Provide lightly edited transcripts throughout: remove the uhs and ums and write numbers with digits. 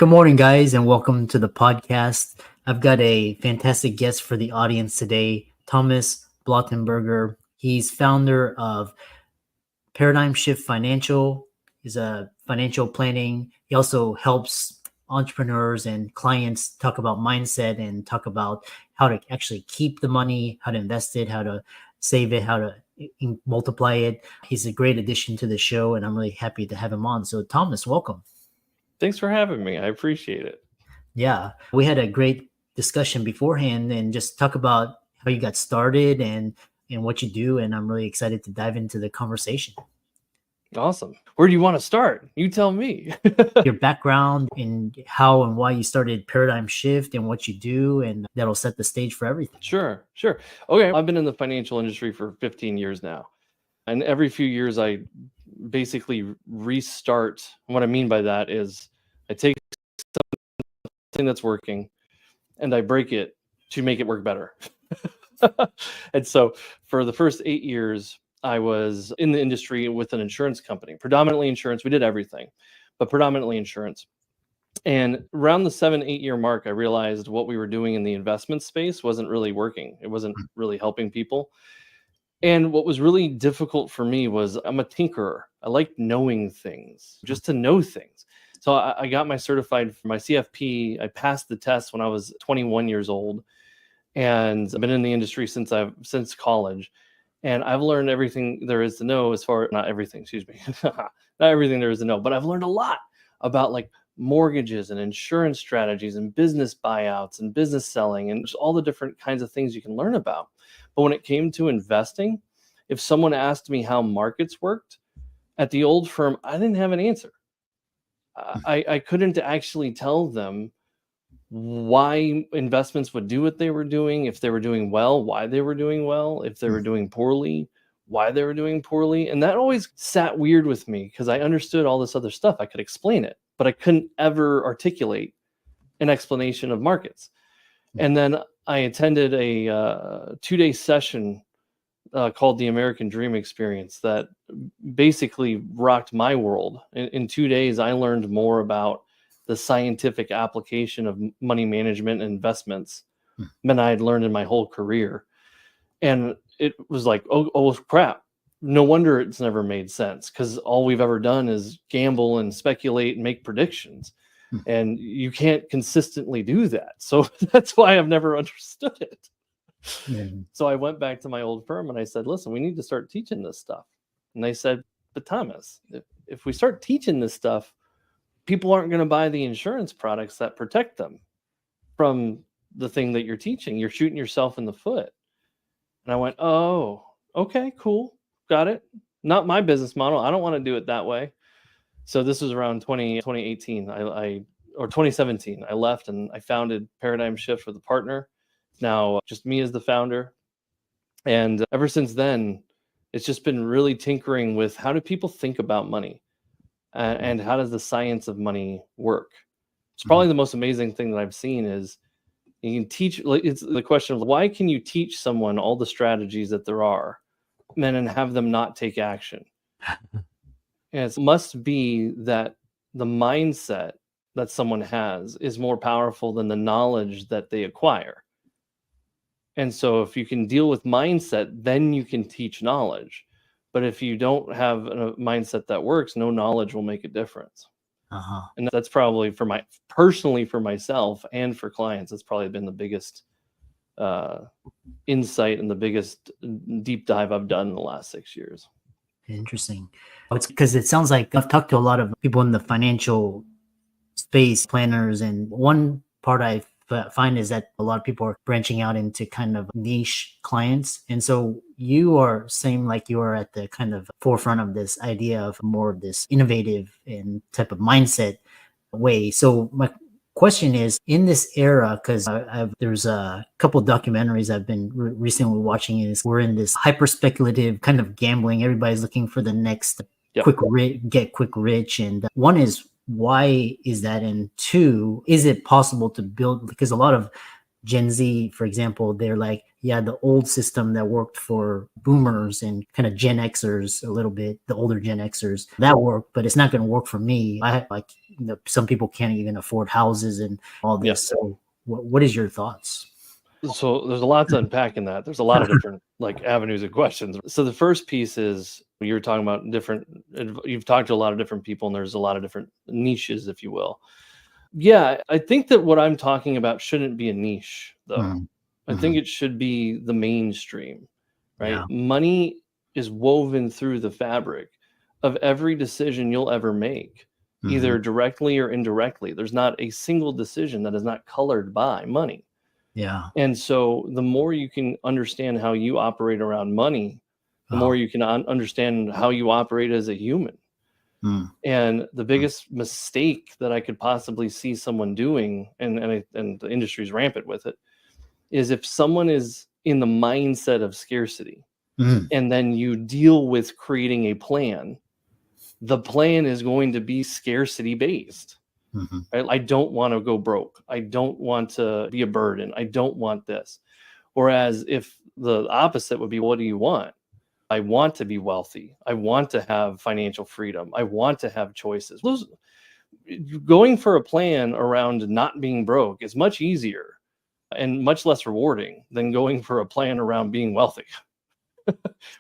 Good morning, guys, and welcome to the podcast. I've got a fantastic guest for the audience today, Thomas Blattenberger. He's founder of Paradigm Shift Financial. He's a financial planning. He also helps entrepreneurs and clients talk about mindset and talk about how to actually keep the money, how to invest it, how to save it, how to multiply it. He's a great addition to the show, and I'm really happy to have him on. So, Thomas, welcome. Thanks for having me. I appreciate it. Yeah, we had a great discussion beforehand and just talk about how you got started and what you do. And I'm really excited to dive into the conversation. Awesome. Where do you want to start? You tell me. Your background and how and why you started Paradigm Shift and what you do, and that'll set the stage for everything. Sure. Okay. I've been in the financial industry for 15 years now. And every few years, I basically restart. What I mean by that is I take something that's working and I break it to make it work better. And so for the first 8 years, I was in the industry with an insurance company, predominantly insurance. We did everything, but predominantly insurance. And around the 7-8 year mark, I realized what we were doing in the investment space wasn't really working. It wasn't really helping people. And what was really difficult for me was I'm a tinkerer. I like knowing things, just to know things. So I got my certified for my CFP. I passed the test when I was 21 years old, and I've been in the industry since college. And I've learned everything there is to know not everything, excuse me, not everything there is to know, but I've learned a lot about like mortgages and insurance strategies and business buyouts and business selling and just all the different kinds of things you can learn about. But when it came to investing, if someone asked me how markets worked at the old firm, I didn't have an answer. I couldn't actually tell them why investments would do what they were doing, if they were doing well, why they were doing well, if they were doing poorly, why they were doing poorly. And that always sat weird with me because I understood all this other stuff. I could explain it, but I couldn't ever articulate an explanation of markets. And then I attended a 2-day session called the American Dream Experience that basically rocked my world. In 2 days, I learned more about the scientific application of money management and investments than I had learned in my whole career. And it was like, oh crap. No wonder it's never made sense, because all we've ever done is gamble and speculate and make predictions. And you can't consistently do that. So that's why I've never understood it. So I went back to my old firm and I said, listen, we need to start teaching this stuff. And they said, but Thomas, if we start teaching this stuff, people aren't going to buy the insurance products that protect them from the thing that you're teaching. You're shooting yourself in the foot. And I went, oh, okay, cool. Got it. Not my business model. I don't want to do it that way. So this was around 2018 or 2017. I left and I founded Paradigm Shift with a partner. Now just me as the founder. And ever since then, it's just been really tinkering with how do people think about money and how does the science of money work? It's probably the most amazing thing that I've seen is you can teach, like, it's the question of why can you teach someone all the strategies that there are and then have them not take action? And it must be that the mindset that someone has is more powerful than the knowledge that they acquire. And so if you can deal with mindset, then you can teach knowledge. But if you don't have a mindset that works, no knowledge will make a difference. And that's probably personally for myself and for clients, that's probably been the biggest insight and the biggest deep dive I've done in the last 6 years. Interesting. It's because it sounds like I've talked to a lot of people in the financial space, planners, and one part I find is that a lot of people are branching out into kind of niche clients. And so you are saying like you are at the kind of forefront of this idea of more of this innovative and type of mindset way. So my question is, in this era, because there's a couple of documentaries I've been recently watching, is we're in this hyper speculative kind of gambling. Everybody's looking for the next quick rich. And one is, why is that? And two, is it possible to build? Because a lot of Gen Z, for example, they're like, yeah, the old system that worked for boomers and kind of Gen Xers a little bit, the older Gen Xers, that worked, but it's not going to work for me. Some people can't even afford houses and all this. Yeah. So what is your thoughts? So there's a lot to unpack in that. There's a lot of different like avenues of questions. So the first piece is you're talking about you've talked to a lot of different people and there's a lot of different niches, if you will. Yeah, I think that what I'm talking about shouldn't be a niche though. Mhm. I think it should be the mainstream, right? Yeah. Money is woven through the fabric of every decision you'll ever make, either Mhm. directly or indirectly. There's not a single decision that is not colored by money. Yeah. And so the more you can understand how you operate around money, the Oh. more you can understand how you operate as a human. Mm. And the biggest mistake that I could possibly see someone doing, and the industry's rampant with it, is if someone is in the mindset of scarcity Mm. and then you deal with creating a plan, the plan is going to be scarcity based. Mhm. Right? I don't want to go broke. I don't want to be a burden. I don't want this. Whereas if the opposite would be, what do you want? I want to be wealthy. I want to have financial freedom. I want to have choices. Going for a plan around not being broke is much easier and much less rewarding than going for a plan around being wealthy,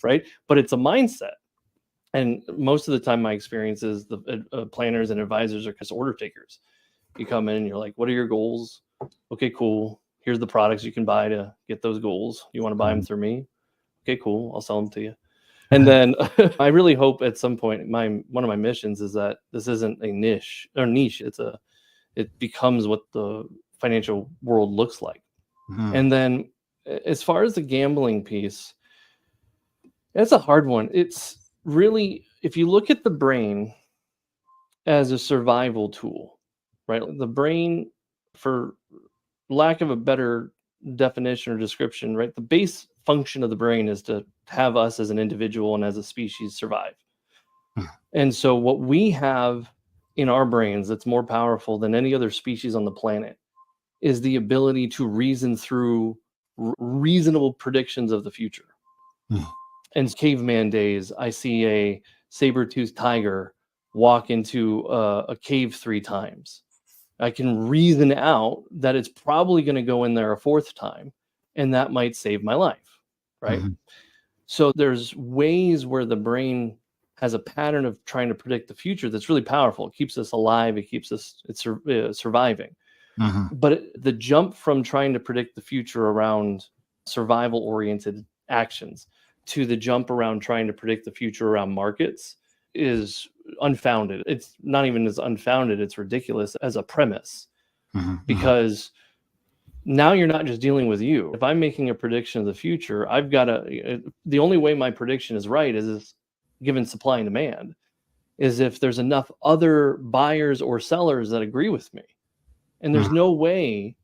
right? But it's a mindset. And most of the time, my experience is the planners and advisors are just order takers. You come in and you're like, what are your goals? Okay, cool. Here's the products you can buy to get those goals. You want to buy them through me? Okay, cool. I'll sell them to you. And then I really hope at some point one of my missions is that this isn't a niche. It becomes what the financial world looks like. Mhm. And then as far as the gambling piece, it's a hard one. It's really, if you look at the brain as a survival tool, right? The brain, for lack of a better definition or description, right? The base function of the brain is to have us as an individual and as a species survive. And so what we have in our brains that's more powerful than any other species on the planet is the ability to reason through reasonable predictions of the future. Mm. In caveman days, I see a saber-toothed tiger walk into a cave 3 times. I can reason out that it's probably going to go in there a 4th time, and that might save my life, right? Mhm. So there's ways where the brain has a pattern of trying to predict the future that's really powerful. It keeps us alive. It keeps us surviving. Mhm. But the jump from trying to predict the future around survival-oriented actions to the jump around trying to predict the future around markets is unfounded. It's not even as unfounded, it's ridiculous as a premise, Mhm. because now you're not just dealing with you. If I'm making a prediction of the future, I've got to, the only way my prediction is right is given supply and demand, is if there's enough other buyers or sellers that agree with me. And there's Mhm. no way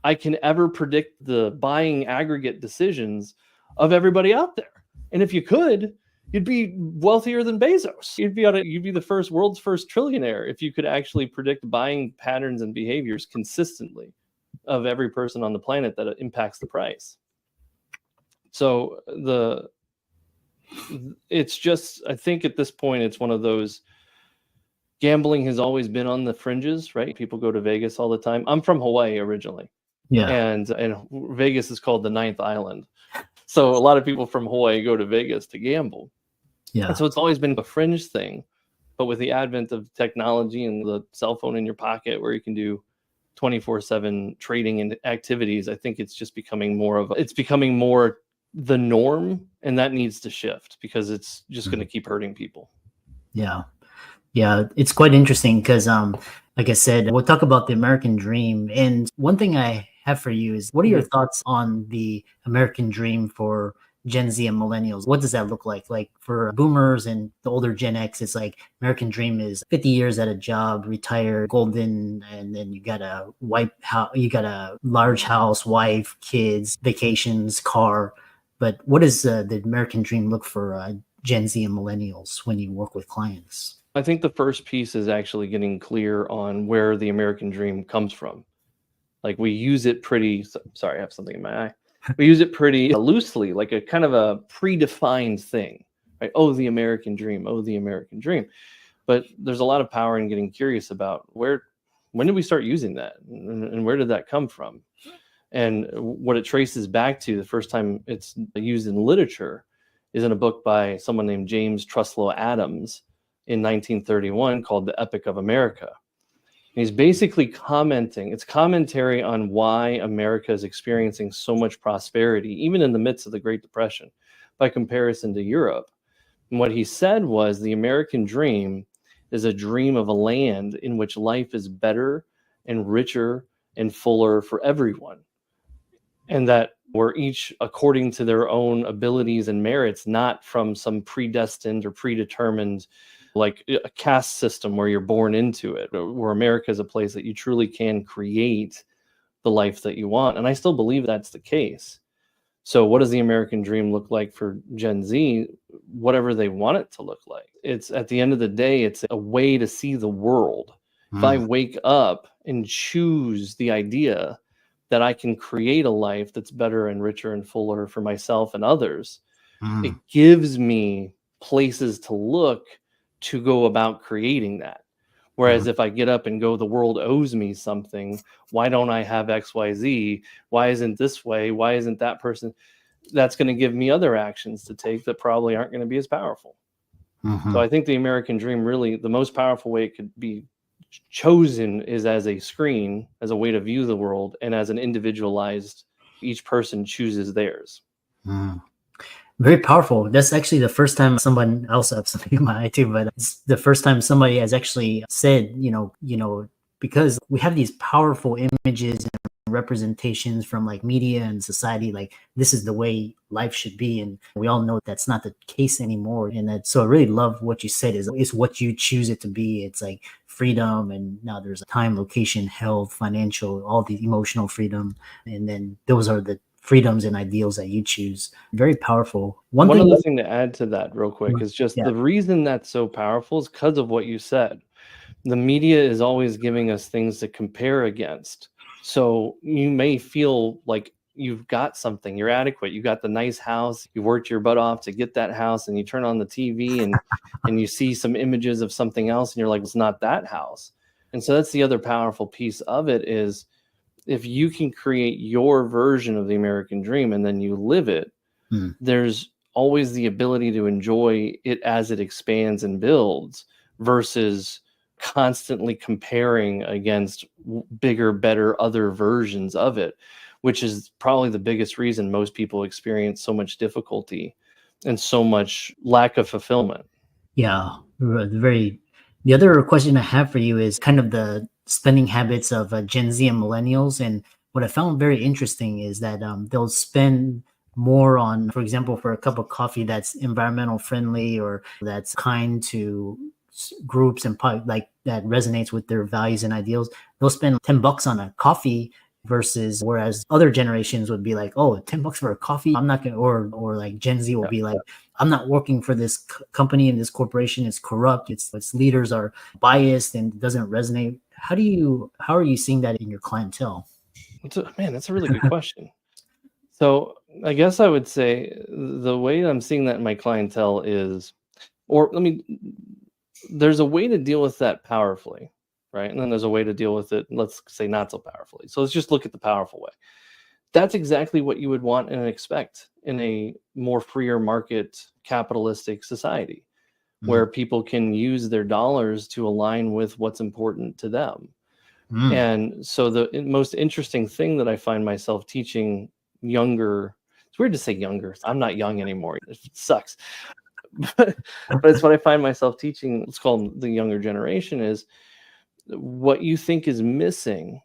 I can ever predict the buying aggregate decisions of everybody out there. And if you could, you'd be wealthier than Bezos. You'd be the world's first trillionaire if you could actually predict buying patterns and behaviors consistently of every person on the planet that impacts the price. So it's just, I think at this point, it's one of those, gambling has always been on the fringes, right? People go to Vegas all the time. I'm from Hawaii originally. Yeah. And Vegas is called the ninth island. So a lot of people from Hawaii go to Vegas to gamble. Yeah. And so it's always been a fringe thing. But with the advent of technology and the cell phone in your pocket where you can do 24/7 trading and activities, I think it's just becoming more the norm, and that needs to shift because it's just going to keep hurting people. Yeah. Yeah, it's quite interesting because, like I said, we'll talk about the American dream. And one thing I have for you is, what are your thoughts on the American dream for Gen Z and millennials? What does that look like? Like for boomers and the older Gen X, it's like American dream is 50 years at a job, retire, golden, and then you got a you got a large house, wife, kids, vacations, car. But what does the American dream look for Gen Z and millennials when you work with clients? I think the first piece is actually getting clear on where the American dream comes from. Like we use it sorry, I have something in my eye. we use it pretty loosely, like a kind of a predefined thing, right? Oh, the American dream. Oh, the American dream. But there's a lot of power in getting curious about when did we start using that, and where did that come from? And what it traces back to, the first time it's used in literature is in a book by someone named James Truslow Adams in 1931 called The Epic of America. And he's basically it's commentary on why America is experiencing so much prosperity, even in the midst of the Great Depression, by comparison to Europe. And what he said was the American dream is a dream of a land in which life is better and richer and fuller for everyone. And that we're each according to their own abilities and merits, not from some predestined or predetermined, like a caste system where you're born into it, where America is a place that you truly can create the life that you want. And I still believe that's the case. So what does the American dream look like for Gen Z? Whatever they want it to look like. It's, at the end of the day, it's a way to see the world. If I wake up and choose the idea that I can create a life that's better and richer and fuller for myself and others, it gives me places to look to go about creating that. Whereas if I get up and go, the world owes me something, why don't I have XYZ? Why isn't this way? Why isn't that person? That's going to give me other actions to take that probably aren't going to be as powerful. So I think the American dream, really, the most powerful way it could be chosen is as a screen, as a way to view the world, and as an individualized, each person chooses theirs. Very powerful. That's actually the first time someone else, have something in my eye too, but it's the first time somebody has actually said, because we have these powerful images and representations from like media and society, like this is the way life should be, and we all know that's not the case anymore. And so I really love what you said, is what you choose it to be. It's like freedom, and now there's time, location, health, financial, all the emotional freedom, and then those are the freedoms and ideals that you choose. Very powerful. One other thing to add to that real quick is just the reason that's so powerful is because of what you said. The media is always giving us things to compare against. So you may feel like you've got something, you're adequate, you got the nice house, you worked your butt off to get that house, and you turn on the TV and you see some images of something else and you're like, it's not that house. And so that's the other powerful piece of it, is if you can create your version of the American dream and then you live it, there's always the ability to enjoy it as it expands and builds, versus constantly comparing against bigger, better, other versions of it, which is probably the biggest reason most people experience so much difficulty and so much lack of fulfillment. Yeah, the other question I have for you is kind of the spending habits of Gen Z and millennials. And what I found very interesting is that they'll spend more on, for example, for a cup of coffee that's environmental friendly or that's kind to groups and like that resonates with their values and ideals. They'll spend $10 on a coffee, versus whereas other generations would be like, oh, $10 for a coffee, I'm not gonna, or like Gen Z will be like, I'm not working for this company and this corporation is corrupt, its leaders are biased and doesn't resonate. How are you seeing that in your clientele? That's a really good question. So I guess I would say the way I'm seeing that in my clientele is, there's a way to deal with that powerfully, right? And then there's a way to deal with it, let's say, not so powerfully. So let's just look at the powerful way. That's exactly what you would want and expect in a more freer market capitalistic society, where people can use their dollars to align with what's important to them. And so the most interesting thing that I find myself teaching younger, it's weird to say younger, I'm not young anymore, it sucks. But it's what I find myself teaching, let's call them the younger generation, is what you think is missing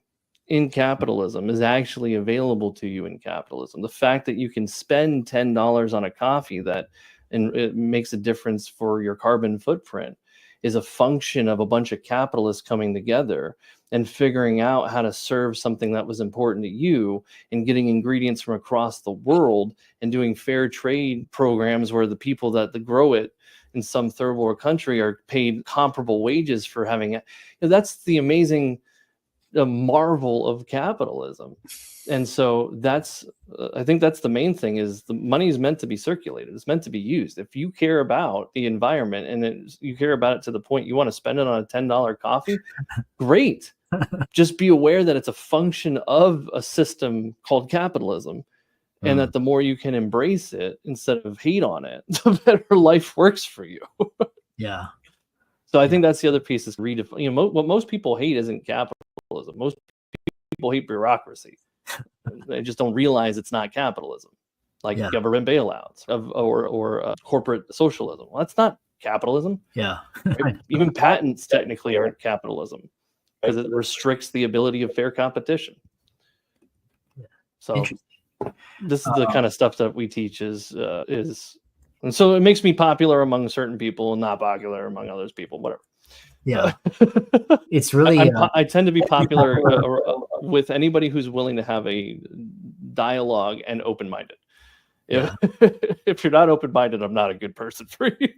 in capitalism is actually available to you in capitalism. The fact that you can spend $10 on a coffee and it makes a difference for your carbon footprint is a function of a bunch of capitalists coming together and figuring out how to serve something that was important to you, and getting ingredients from across the world and doing fair trade programs where the people that grow it in some third world country are paid comparable wages for having it. That's the amazing a marvel of capitalism. And so that's, I think that's the main thing, is the money is meant to be circulated. It's meant to be used. If you care about the environment and you care about it to the point you want to spend it on a $10 coffee, great. Just be aware that it's a function of a system called capitalism, and that the more you can embrace it instead of hate on it, the better life works for you. Yeah. So I think that's the other piece, is redefine. You know, what most people hate isn't capitalism. Most people hate bureaucracy. They just don't realize it's not capitalism, like government bailouts or corporate socialism. Well, that's not capitalism. Yeah. Right? Even patents technically aren't capitalism, because it restricts the ability of fair competition. So this is the kind of stuff that we teach is, and so it makes me popular among certain people and not popular among others people, whatever. Yeah. It's really, I tend to be popular with anybody who's willing to have a dialogue and open-minded. If you're not open-minded, I'm not a good person for you.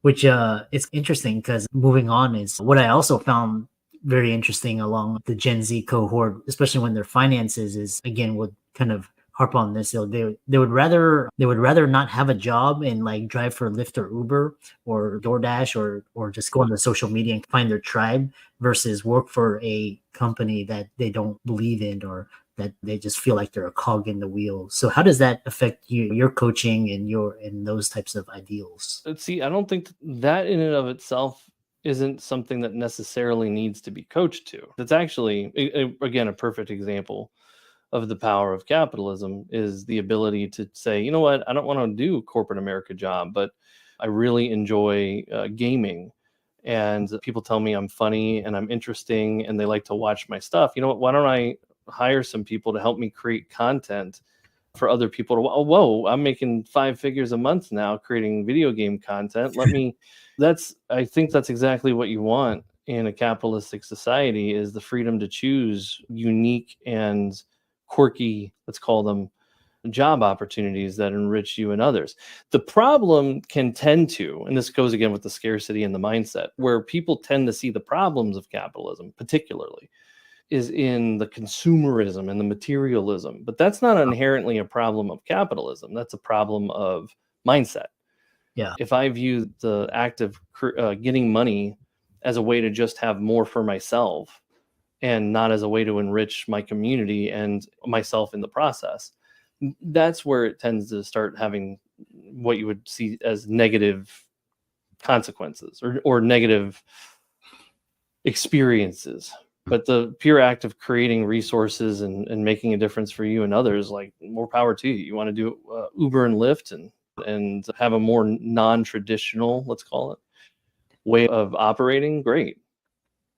Which it's interesting, because moving on is what I also found very interesting along the Gen Z cohort, especially when their finances is, again, would kind of harp on this. They would rather not have a job and like drive for Lyft or Uber or DoorDash or just go on the social media and find their tribe, versus work for a company that they don't believe in, or that they just feel like they're a cog in the wheel. So how does that affect your coaching and those types of ideals? See, I don't think that in and of itself isn't something that necessarily needs to be coached to. That's actually, again, a perfect example of the power of capitalism, is the ability to say, you know what, I don't want to do a corporate America job, but I really enjoy gaming, and people tell me I'm funny and I'm interesting and they like to watch my stuff. You know what, why don't I hire some people to help me create content for other people to, whoa, I'm making 5 figures a month now creating video game content. I think that's exactly what you want in a capitalistic society, is the freedom to choose unique and quirky, let's call them, job opportunities that enrich you and others. The problem can tend to, and this goes again with the scarcity and the mindset, where people tend to see the problems of capitalism particularly, is in the consumerism and the materialism. But that's not inherently a problem of capitalism. That's a problem of mindset. Yeah. If I view the act of getting money as a way to just have more for myself and not as a way to enrich my community and myself in the process, that's where it tends to start having what you would see as negative consequences or negative experiences. But the pure act of creating resources and making a difference for you and others, like, more power to you. You want to do Uber and Lyft and have a more non-traditional, let's call it, way of operating, great.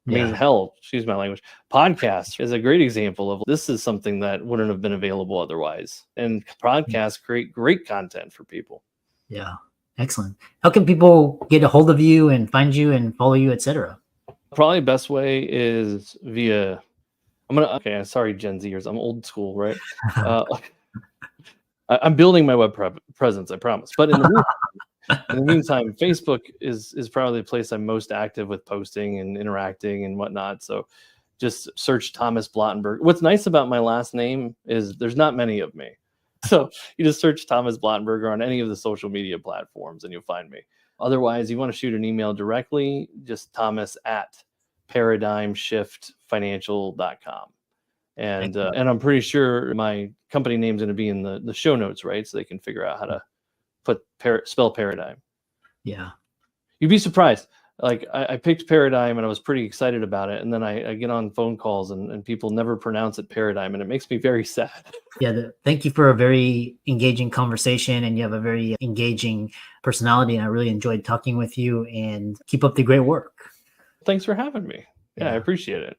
I mean, hell, excuse my language, podcast is a great example of this is something that wouldn't have been available otherwise. And podcasts create great content for people. Yeah. Excellent. How can people get a hold of you and find you and follow you, etc.? Probably the best way is via, sorry, Gen Zers, I'm old school, right? I'm building my web presence, I promise. But in the meantime, Facebook is probably the place I'm most active with posting and interacting and whatnot. So just search Thomas Blattenberger. What's nice about my last name is there's not many of me. So you just search Thomas Blattenberger on any of the social media platforms and you'll find me. Otherwise, you want to shoot an email directly, just thomas@paradigmshiftfinancial.com. And I'm pretty sure my company name's going to be in the show notes, right? So they can figure out how to spell paradigm. Yeah. You'd be surprised. Like I picked paradigm and I was pretty excited about it. And then I get on phone calls and people never pronounce it paradigm. And it makes me very sad. Yeah. Thank you for a very engaging conversation, and you have a very engaging personality. And I really enjoyed talking with you, and keep up the great work. Thanks for having me. Yeah, I appreciate it.